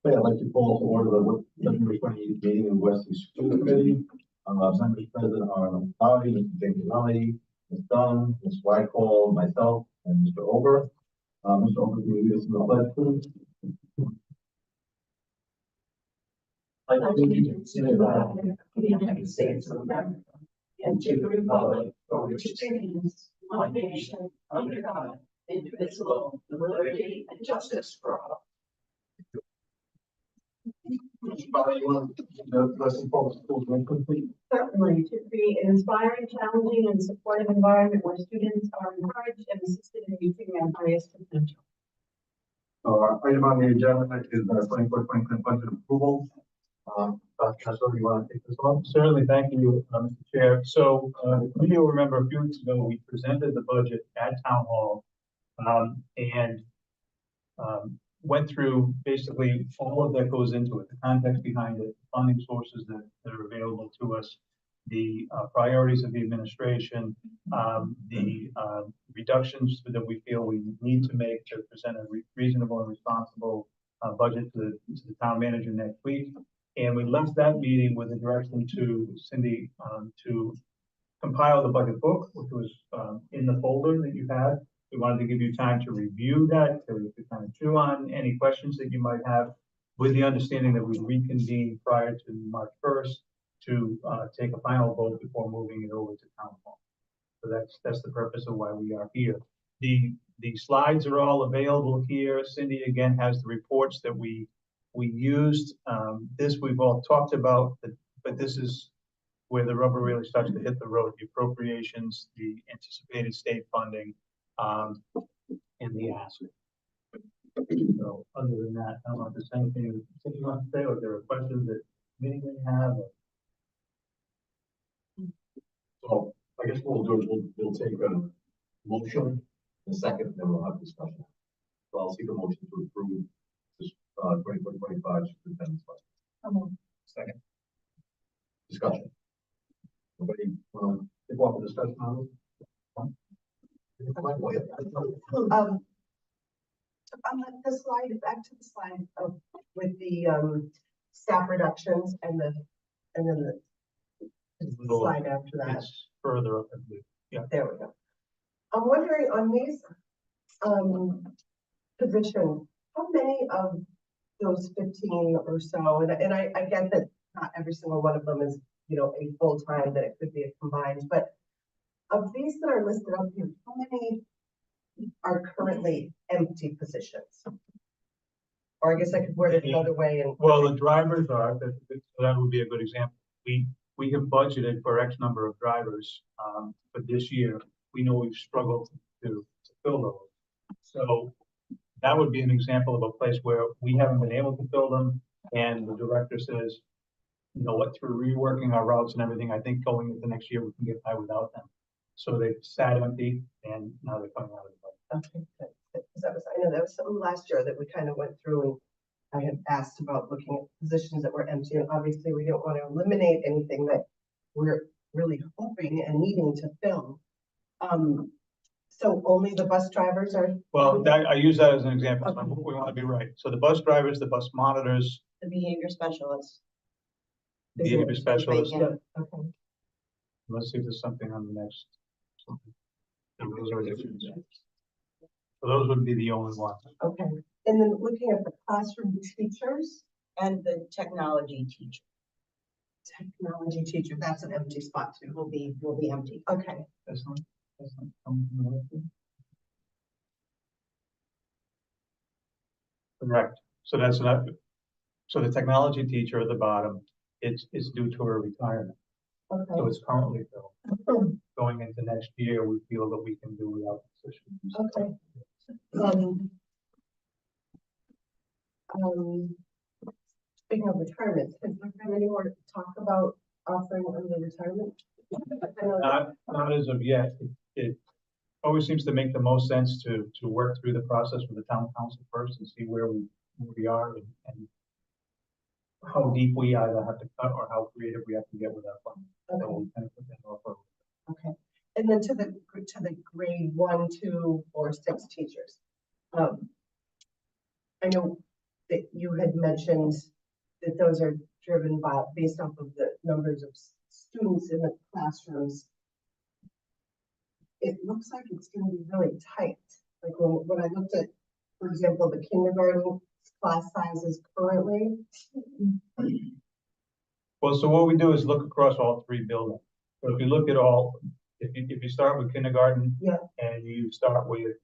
Okay, I'd like to call to order the February 28th meeting of the Westerly School Committee. Members present are Bobby, Mr. James, Ms. Dunn, Ms. Whitehall, myself, and Mr. Ober. Mr. Ober, can you lead us in the pledge, please? I allegiance to the flag of the United States of America and to the republic for which it stands, one nation, under God, indivisible, with liberty and justice for all. Bobby, you want the lesson for schools complete? Certainly, to create an inspiring, challenging, and supportive environment where students are encouraged and assisted in reaching their highest potential. Item on the agenda is 24-25 budget approval. Dr. Kessler, you want to take this on? Certainly, thank you, Mr. Chair. So, you'll remember a few weeks ago, we presented the budget at Town Hall and went through basically all of that goes into it, the context behind it, funding sources that are available to us, the priorities of the administration, the reductions that we feel we need to make to present a reasonable and responsible budget to the town manager next week. And we left that meeting with a direction to Cindy to compile the budget book, which was in the folder that you had. We wanted to give you time to review that, to kind of chew on any questions that you might have, with the understanding that we reconvene prior to March 1st to take a final vote before moving it over to Town Hall. So that's the purpose of why we are here. The slides are all available here. Cindy again has the reports that we used. This we've all talked about, but this is where the rubber really starts to hit the road: the appropriations, the anticipated state funding, and the ask. So other than that, I don't know if there's anything you want to say, or if there are questions that many may have. So I guess what we'll do is we'll take a motion in a second, and then we'll have discussion. So I'll seek a motion to approve this 24-25 superintendent's budget. Second. Discussion. Nobody want to kick off the discussion on this? On the slide, back to the slide with the staff reductions and then the slide after that. It's further up, I believe. Yeah. There we go. I'm wondering on these positions, how many of those 15 or so, and I get that not every single one of them is, you know, a full-time, that it could be a combined, but of these that are listed up here, how many are currently empty positions? Or I guess I could word it another way. And well, the drivers are, that would be a good example. We have budgeted for X number of drivers, but this year we know we've struggled to fill those. So that would be an example of a place where we haven't been able to fill them, and the director says, you know what, through reworking our routes and everything, I think going into next year we can get by without them. So they've sat empty, and now they're coming out of the budget. okay, good. Because I know that was something last year that we kind of went through, and I had asked about looking at positions that were empty, and obviously we don't want to eliminate anything that we're really hoping and needing to fill. So only the bus drivers are? Well, I use that as an example. Okay. So we want to be right. So the bus drivers, the bus monitors, The behavior specialists. the behavior specialists. Yeah, okay. Let's see if there's something on the next. Those are different. So those would be the only ones. Okay. And then looking at the classroom teachers. And the technology teacher Technology teacher, that's an empty spot too. will be empty. Okay. That's not coming from the left. Correct. So that's not. So the technology teacher at the bottom, it's due to her retirement. Okay. So it's currently filled. Going into next year, we feel that we can do without the position. Okay. Speaking of retirement, has there been any more talk about offering early retirement? Not as of yet. It always seems to make the most sense to work through the process with the town council first and see where we are and how deep we either have to cut or how creative we have to get with our funding. Okay. So we kind of put that offer. Okay. And then to the grade 1, 2, or 6 teachers. I know that you had mentioned that those are driven by, based off of the numbers of students in the classrooms. It looks like it's gonna be really tight. Like when I looked at, for example, the kindergarten class sizes currently. Well, so what we do is look across all three buildings. So if you look at all, if you start with kindergarten. Yeah. And you start with,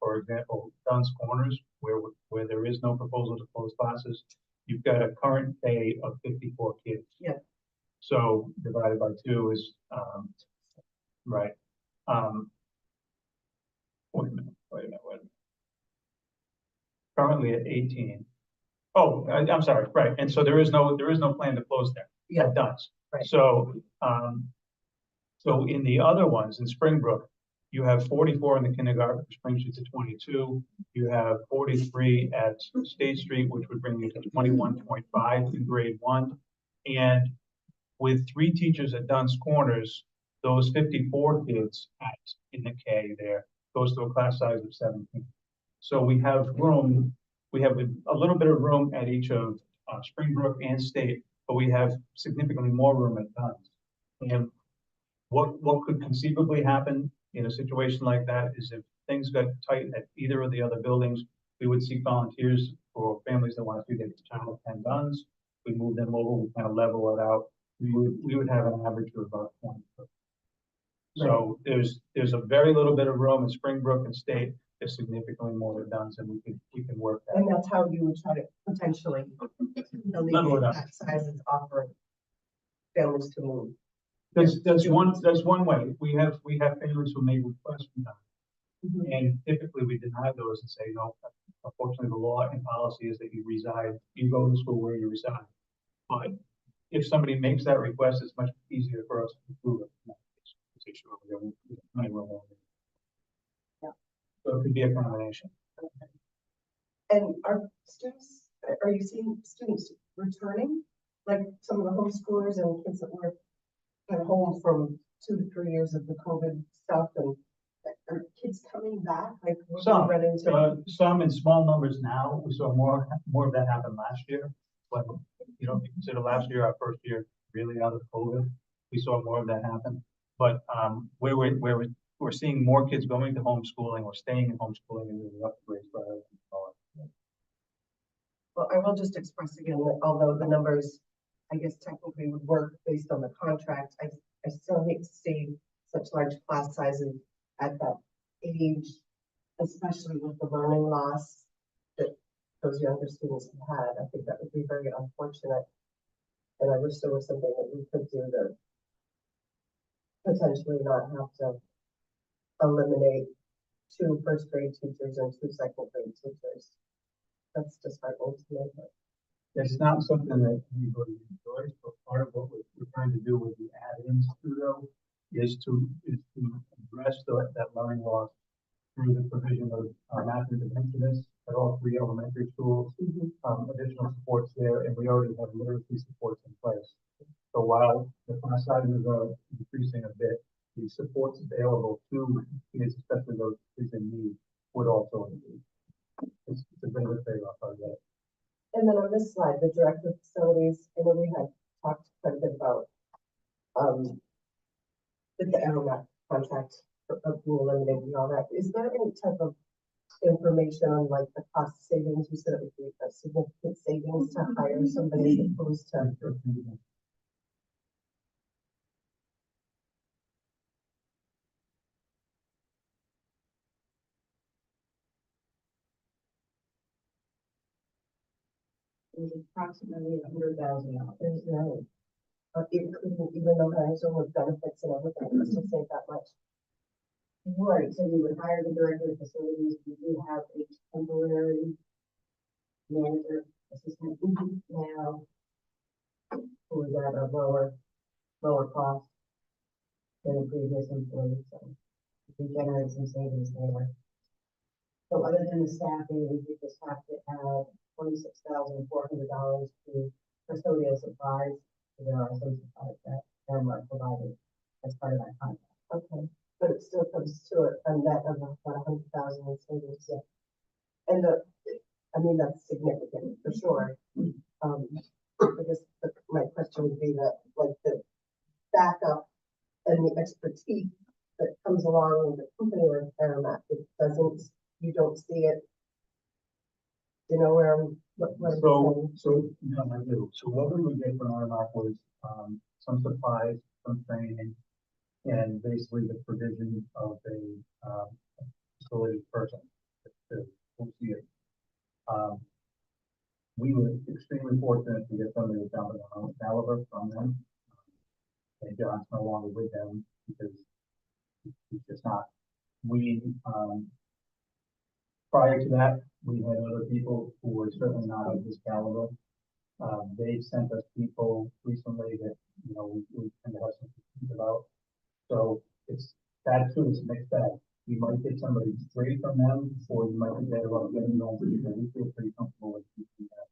for example, Dunn's Corners, where there is no proposal to close classes, you've got a current K of 54 kids. Yeah. So divided by 2 is, right. Wait a minute. Currently at 18. Oh, I'm sorry, right, and so there is no plan to close there. Yeah. It does. Right. So, so in the other ones, in Springbrook, you have 44 in the kindergarten, which brings you to 22. You have 43 at State Street, which would bring you to 21.5 in grade 1. And with 3 teachers at Dunn's Corners, those 54 kids in the K there goes to a class size of 17. So we have room. We have a little bit of room at each of Springbrook and State, but we have significantly more room at Dunn's. And what could conceivably happen in a situation like that is if things got tight at either of the other buildings, we would seek volunteers for families that want to get the child 10 Dunn's. We move them over, we kind of level it out. We would have an average of about 20. So there's a very little bit of room in Springbrook and State. There's significantly more at Dunn's, and we can work that. And that's how you would try to potentially alleviate that sizes offer families to move. That's one way. We have families who may request from them. And typically we deny those and say, no, unfortunately the law and policy is that you go to school where you reside. But if somebody makes that request, it's much easier for us to approve it. Yeah. So it could be a combination. And are you seeing students returning? Like some of the homeschoolers and kids that were at home from 2 to 3 years of the COVID stuff, and are kids coming back? Like some in small numbers now. We saw more of that happen last year. But you know, if you consider last year our first year really out of COVID, we saw more of that happen. But where we're seeing more kids going to homeschooling or staying in homeschooling and moving up the grades rather than smaller. Well, I will just express again that although the numbers, I guess technically would work based on the contract, I still hate to see such large class sizes at that age, especially with the learning loss that those younger students have had. I think that would be very unfortunate. And I wish there was something that we could do to potentially not have to eliminate 2 first grade teachers and 2 second grade teachers. That's disheartening to me. It's not something that anybody enjoys, but part of what we're trying to do with the add-ins though is to address that learning loss through the provision of math interventionists at all 3 elementary schools, additional supports there, and we already have literacy supports in place. So while the class sizes are increasing a bit, the supports available to kids, especially those kids in need, would also increase. It's a bit of a trade-off, I guess. And then on this slide, the director facilities, I know we had talked quite a bit about the Aeromat contract of being eliminated and all that. Is there any type of information on like the cost savings? You said it would be a significant savings to hire somebody as opposed to. It was approximately $100,000. Right. Even though hiring someone with benefits and everything, it still save that much. Right, so you would hire the director of facilities, you do have a temporary manager, assistant now, who is at a lower cost than the previous employee, so we generate some savings there. So other than the staffing, we would just have to add $26,400 to custodial supplies. There are some supplies that are provided as part of that contract. Okay, but it still comes to a net of about $100,000 in savings. Yeah. And I mean, that's significant for sure. I guess my question would be that, like, the backup and the expertise that comes along with a company like Paramount, it doesn't, you don't see it. You know, where I'm, what I'm saying? No, I do. So what we would get from RMAC was, some supplies, some training, and basically the provision of a facility person to oversee it. We were extremely fortunate to get somebody with down the caliber from them. And John's no longer with them because he's just not. We, prior to that, we had other people who were certainly not of this caliber. They sent us people recently that, you know, we tend to have some questions about. So it's, that too is a mixed bag. You might get somebody straight from them, or you might be better off getting them, because we feel pretty comfortable with keeping that.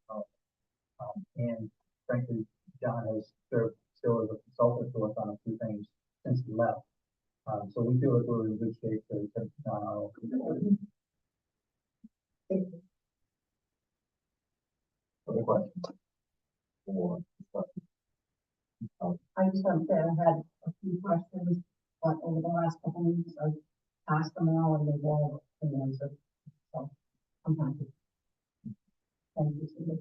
And frankly, John has served still as a consultant to us on a few things since he left. So we feel that we're in good shape to John our own. Other questions? Or discussion? I just want to say I had a few questions, but over the last couple of weeks, I've asked them all and they've all been answered. So I'm happy. Thank you, Cindy.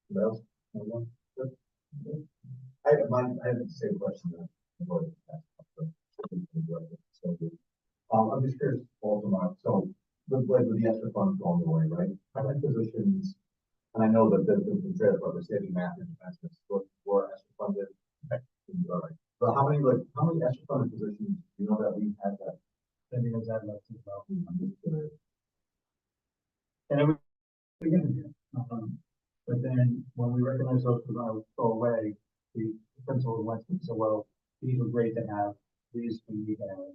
What else? Anyone? Good. I have the same question that I've already asked. I'm just curious, also, so with the extra funds going away, right? How many positions, and I know that the trade for saving math and investments were extra funded. Okay. All right. But how many extra funded positions do you know that we had that? I think it's that much as well. And it was beginning, but then when we recognized those were going to go away, the principal went and said, well, these were great to have, these we need to have.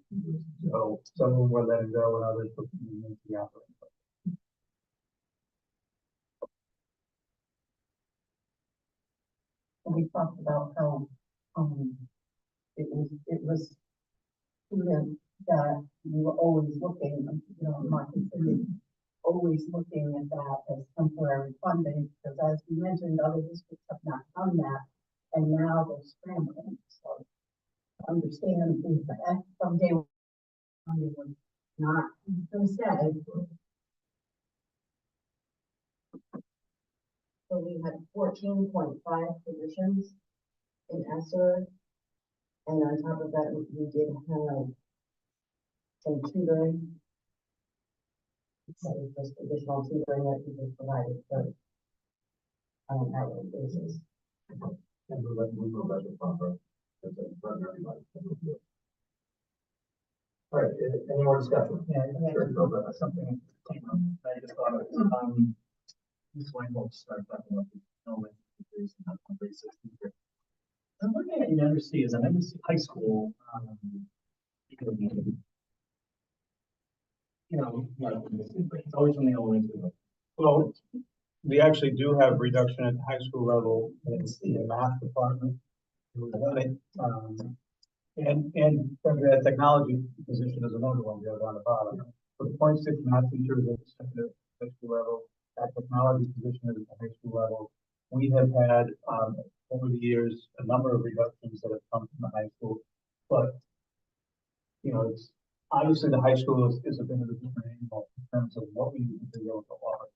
So some of them were letting go and others were putting into the operating budget. And we talked about how, it was students that we were always looking, you know, Mark and Cindy, always looking at that as temporary funding, because as you mentioned, other districts have not done that, and now they're scrambling, so understand that from day one, it was not per se. So we had 14.5 positions in ESSER. And on top of that, we did have some tutoring. So just additional tutoring that we just provided for on an hourly basis. And we will let the proper. All right, any more discussion? Yeah, Sure, go ahead. something came up. I just thought of, this line will start talking about the enrollment increase and not basis. I'm looking at university as an high school, you know, it's always when they all into it. Well, we actually do have reduction at the high school level in the math department. And the technology position is another one there on the bottom. For the 0.6 math teachers at the high school level, that technology position is at the high school level. We have had, over the years, a number of reductions that have come from the high school, but, you know, it's obviously the high school is a bit of a different animal in terms of what we need to be able to offer.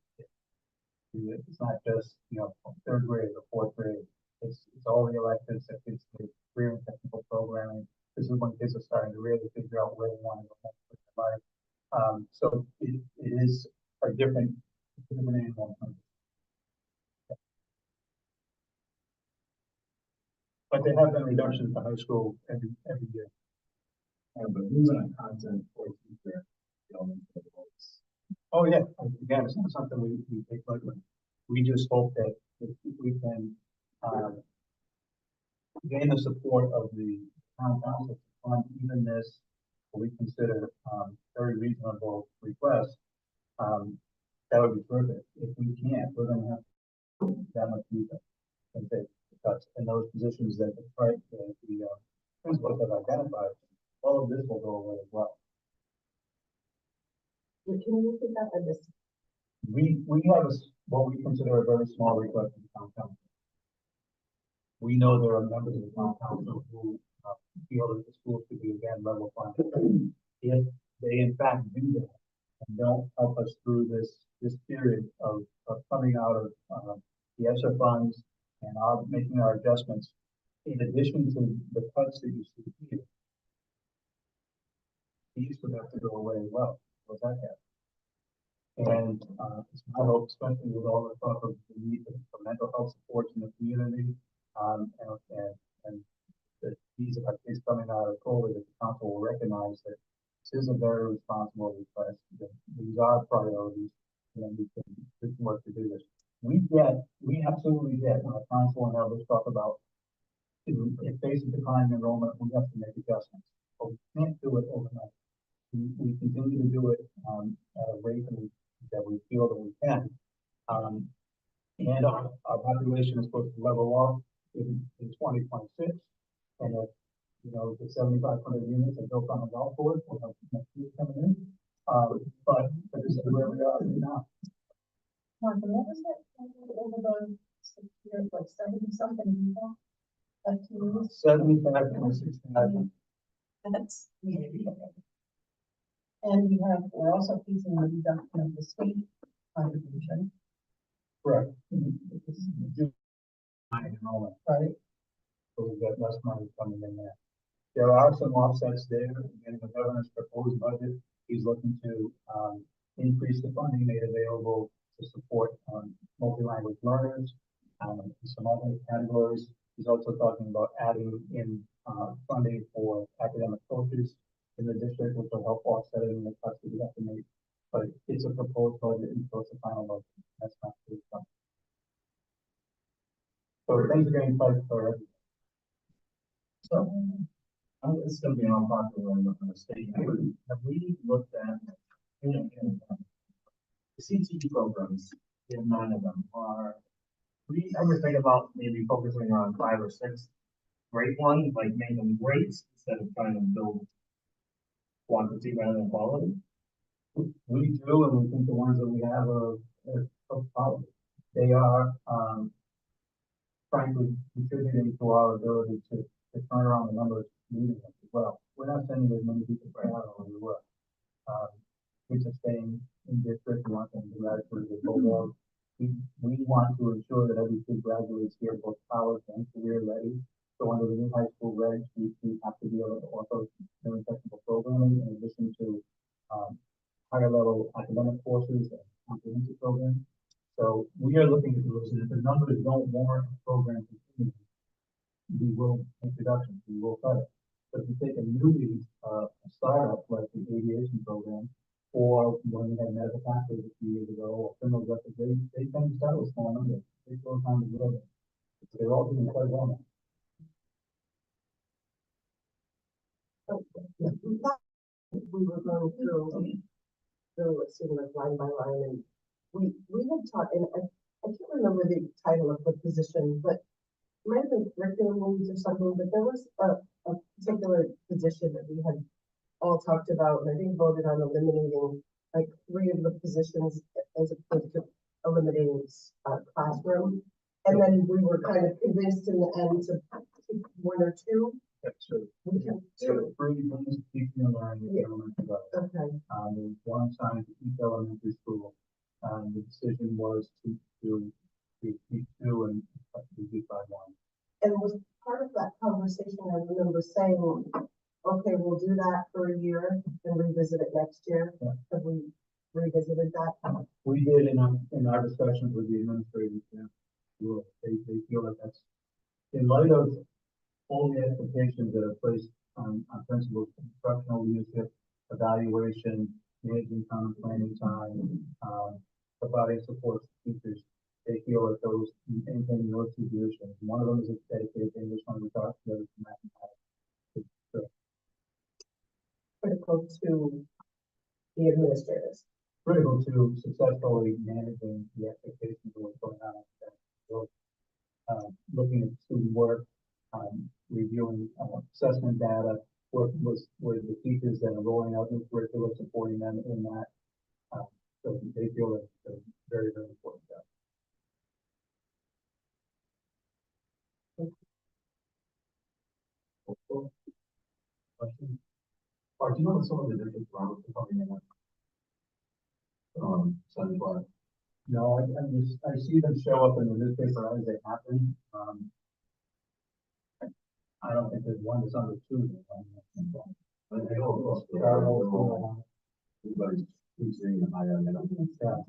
It's not just, you know, third grade or fourth grade. It's all the electives, it's the career and technical programming. This is when kids are starting to really figure out where they want to go with their life. So it is a different animal. But there have been reductions to high school every year. But losing a content for teacher, oh yeah, again, it's not something we take lightly. We just hope that if we can gain the support of the town council to fund even this, what we consider very reasonable request, that would be terrific. If we can't, we're going to have that much deeper and take cuts in those positions that the principals have identified. All of this will go away as well. Can you repeat that? We have what we consider a very small request in town council. We know there are members of the town council who feel that the school should be again level funded. If they in fact do that and don't help us through this period of coming out of the ESSER funds and making our adjustments, in addition to the cuts that you see here, these would have to go away as well. What's that have? And it's my hope, especially with all the talk of the need for mental health supports in the community, and that these are kids coming out of COVID, that the council will recognize that this is a very responsible request, that these are priorities, and we can work to do this. We absolutely get when a council and others talk about in face of declining enrollment, we have to make adjustments, but we can't do it overnight. We continue to do it at a rate that we feel that we can. And our population is supposed to level off in 2026. And if, the 7,500 units are built on the golf course, we'll have next year coming in. But this is where we are now. Martha, what was that over the 6 years, like 70 something people? Like 2 years? 75,000. That's really. And we're also facing the reduction of the state contribution, Correct. right? So we've got less money coming in there. There are some offsets there. In the governor's proposed budget, he's looking to increase the funding made available to support multi-language learners, and some other categories. He's also talking about adding in funding for academic coaches in the district, which will help offset any of the cuts that we have to make. But it's a proposed budget until it's a final budget. That's not good stuff. So things are getting tight for everybody. So, it's gonna be an unpopular in the state. Have we looked at, the CTE programs, we have 9 of them, we ever think about maybe focusing on 5 or 6 great ones, like make them great instead of trying to build quantity rather than quality? We do, and we think the ones that we have are solid. They are, frankly, contributing to our ability to turn around the numbers needed as well. We're not sending as many people to Seattle as we were. Kids are staying in district, we want them to graduate with Bulldog. We want to ensure that every kid graduates here, both college and career ready. So under the new high school regs, we have to be able to offer very technical programming in addition to higher level academic courses and comprehensive programs. So we are looking at those, and if the numbers don't warrant a program continuing, we will make reductions, we will cut it. But if you take a newbie, a startup like the aviation program, or when we had medical pathways a few years ago, or criminal justice, they tend to start with small numbers. They slow time to grow. They're all doing quite well now. We were going through it sort of like line by line, and we had taught, and I can't remember the title of the position, but it might have been curriculum leads or something, but there was a particular position that we had all talked about, and I think voted on eliminating like 3 of the positions as opposed to eliminating classroom. And then we were kind of convinced in the end to keep 1 or 2. That's true. We kept So 2. 3 things to keep in line with Yeah. elementary level. Okay. There was 1 assigned to each elementary school. The decision was to keep 2 and reduce by 1. And was part of that conversation, I remember saying, okay, we'll do that for a year and revisit it next year. Yeah. Have we revisited that? We did in our discussions with the administrators. Yeah. They feel that that's in light of all the expectations that are placed on principals, instructional leadership, evaluation, managing common planning time, providing support to teachers. They feel that those anything in those 2 positions. One of them is a dedicated English language arts, the other is mathematics. Critical to the administrators. Critical to successfully managing the expectations of what's going on. So, looking at student work, reviewing assessment data, working with the teachers that are rolling out new curricula, supporting them in that. So they feel that very, very important. Job. Question? Or do you know what some of the different routes are coming in? Sunflower. No, I see them show up in the newspaper as they happen. I don't think there's one that's under two. I know, of course, everybody's choosing the higher, you know. Yeah.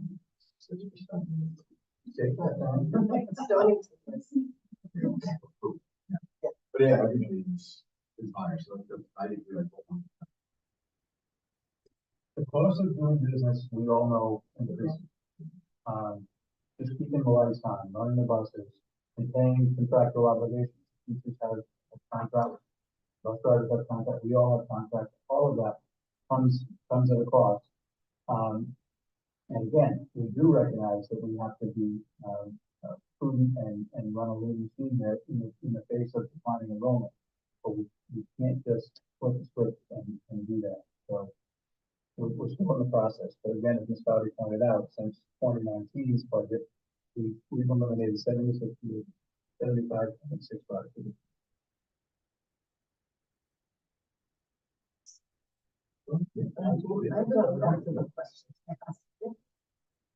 6%. Take that down. But yeah, everybody is higher, so I think we're like, The cost of doing business, we all know, increases. Just keeping the lights on, running the buses, and paying contractual obligations. Teachers have a contract, bus drivers have contract, we all have contracts, all of that comes at a cost. And again, we do recognize that we have to be, prudent and run a lean machine there in the face of declining enrollment. But we can't just flip the switch and do that, so. We're still in the process, but again, as Ms. Bowdy pointed out, since 2019's budget, we've eliminated 76 years, 75.6 productivity. I have a question.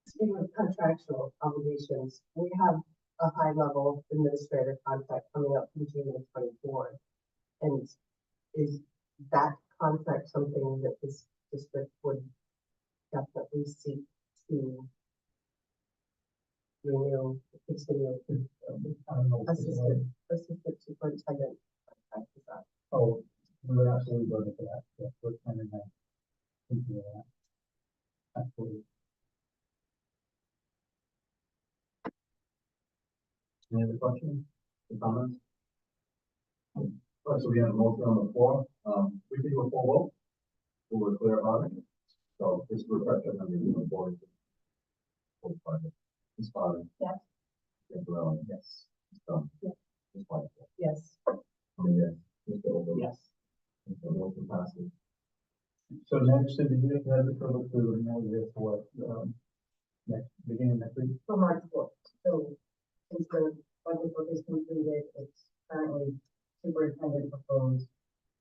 Speaking of contractual obligations, we have a high level administrator contract coming up in June of 24. And is that contract something that this district would definitely seek to renew, continue? I don't know. Assistant superintendent contract, is that? Oh, we would absolutely go to that, yeah, we're kind of, into that. Absolutely. any other questions, or comments? All right, so we have a motion on the floor, we can do a full vote, so we're clear on it. So this reflection on the board. Ms. Bowden. Yes. Mr. Allen. Yes. Ms. Dunn. Yes. Ms. White. Yes. Yes. Mr. Ogle. Yes. Mr. Motion passes. So next, if you have the public to know this for, next, beginning next week. For March 4th, so since the budget book is completed, it's currently superintendent proposed.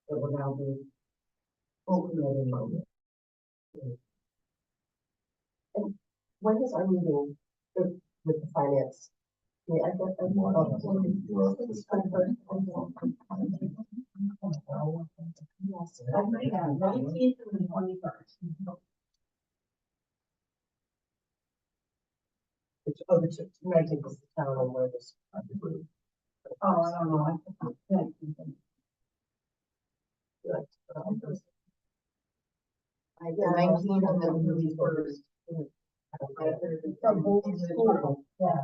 It will now be full committee. And when is our meeting with the finance? Yeah, I guess. It's 21st. Yes. Yeah, 19th and the 21st. The 19th is the town and where this. I think we're. Oh, I don't know. The 19th and then the 21st. From both school, yeah.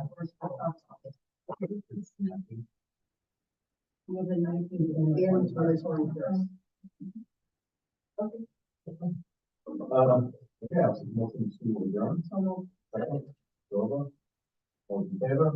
With the 19th and the 21st. Yeah, so motion to adjourn. Second. Over. All in favor?